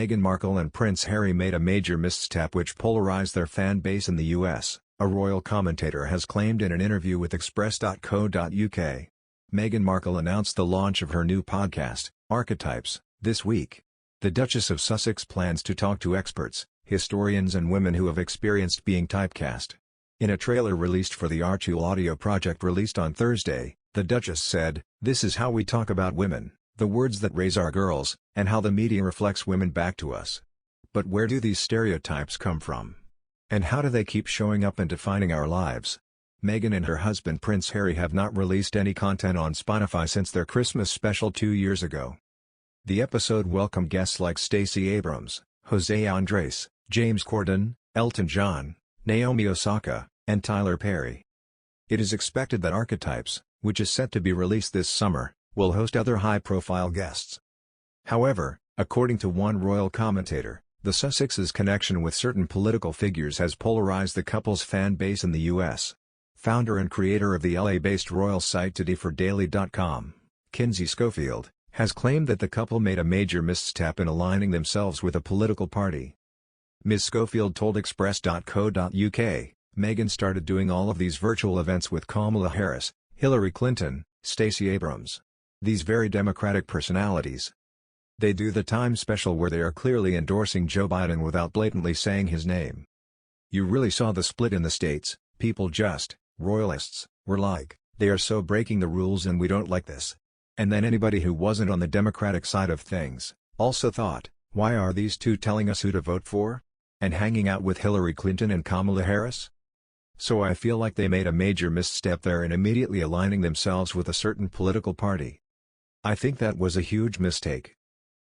Meghan Markle and Prince Harry made a major misstep which polarized their fan base in the US, a royal commentator has claimed in an interview with Express.co.uk. Meghan Markle announced the launch of her new podcast, Archetypes, this week. The Duchess of Sussex plans to talk to experts, historians and women who have experienced being typecast. In a trailer released for the Archewell audio project released on Thursday, the Duchess said, "This is how we talk about women, the words that raise our girls, and how the media reflects women back to us. But where do these stereotypes come from? And how do they keep showing up and defining our lives?" Meghan and her husband Prince Harry have not released any content on Spotify since their Christmas special 2 years ago. The episode welcomed guests like Stacey Abrams, Jose Andres, James Corden, Elton John, Naomi Osaka, and Tyler Perry. It is expected that Archetypes, which is set to be released this summer, will host other high-profile guests. However, according to one royal commentator, the Sussexes' connection with certain political figures has polarized the couple's fan base in the US. Founder and creator of the LA-based royal site todayfordaily.com, Kinsey Schofield, has claimed that the couple made a major misstep in aligning themselves with a political party. Ms. Schofield told Express.co.uk, Meghan started doing all of these virtual events with Kamala Harris, Hillary Clinton, Stacey Abrams. These very Democratic personalities. They do the time special where they are clearly endorsing Joe Biden without blatantly saying his name. You really saw the split in the States. People just, royalists, were like, they are so breaking the rules and we don't like this. And then anybody who wasn't on the Democratic side of things, also thought, why are these two telling us who to vote for? And hanging out with Hillary Clinton and Kamala Harris? So I feel like they made a major misstep there in immediately aligning themselves with a certain political party. I think that was a huge mistake.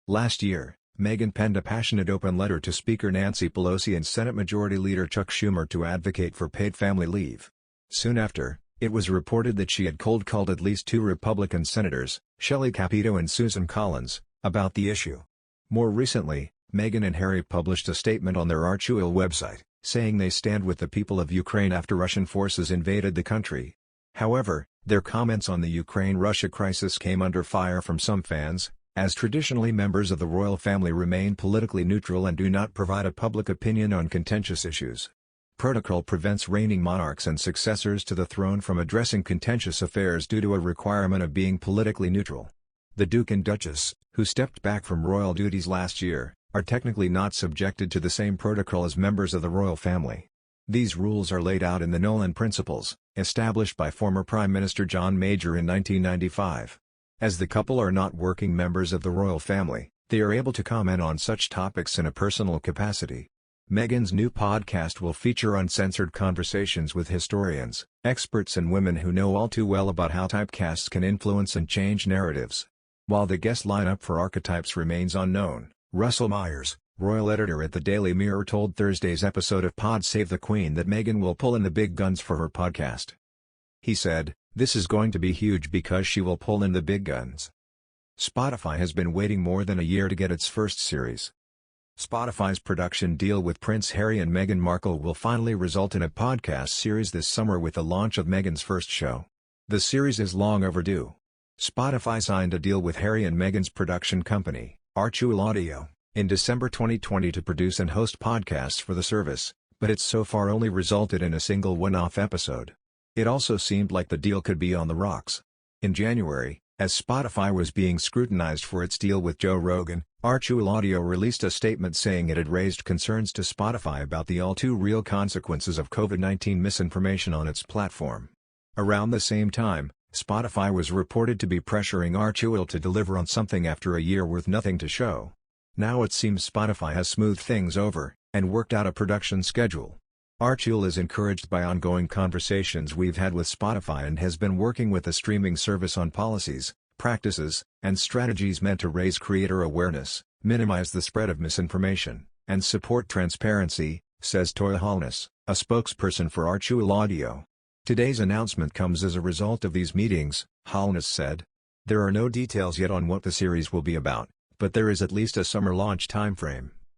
Last year, Meghan penned a passionate open letter to Speaker Nancy Pelosi and Senate Majority Leader Chuck Schumer to advocate for paid family leave. Soon after, it was reported that she had cold-called at least 2 Republican senators, Shelley Capito and Susan Collins, about the issue. More recently, Meghan and Harry published a statement on their Archewell website, saying they stand with the people of Ukraine after Russian forces invaded the country. However, their comments on the Ukraine-Russia crisis came under fire from some fans, as traditionally members of the royal family remain politically neutral and do not provide a public opinion on contentious issues. Protocol prevents reigning monarchs and successors to the throne from addressing contentious affairs due to a requirement of being politically neutral. The Duke and Duchess, who stepped back from royal duties last year, are technically not subjected to the same protocol as members of the royal family. These rules are laid out in the Nolan Principles, established by former Prime Minister John Major in 1995. As the couple are not working members of the royal family, they are able to comment on such topics in a personal capacity. Meghan's new podcast will feature uncensored conversations with historians, experts and women who know all too well about how typecasts can influence and change narratives. While the guest lineup for Archetypes remains unknown, Russell Myers, royal editor at the Daily Mirror told Thursday's episode of Pod Save the Queen that Meghan will pull in the big guns for her podcast. He said, "This is going to be huge because she will pull in the big guns." Spotify has been waiting more than a year to get its first series. Spotify's production deal with Prince Harry and Meghan Markle will finally result in a podcast series this summer with the launch of Meghan's first show. The series is long overdue. Spotify signed a deal with Harry and Meghan's production company, Archewell Audio, in December 2020 to produce and host podcasts for the service, but it's so far only resulted in a single one-off episode. It also seemed like the deal could be on the rocks. In January, as Spotify was being scrutinized for its deal with Joe Rogan, Archewell Audio released a statement saying it had raised concerns to Spotify about the all-too-real consequences of COVID-19 misinformation on its platform. Around the same time, Spotify was reported to be pressuring Archewell to deliver on something after a year with nothing to show. Now it seems Spotify has smoothed things over, and worked out a production schedule. Archewell is encouraged by ongoing conversations we've had with Spotify and has been working with the streaming service on policies, practices, and strategies meant to raise creator awareness, minimize the spread of misinformation, and support transparency, says Toya Holness, a spokesperson for Archewell Audio. Today's announcement comes as a result of these meetings, Holness said. There are no details yet on what the series will be about, but there is at least a summer launch timeframe.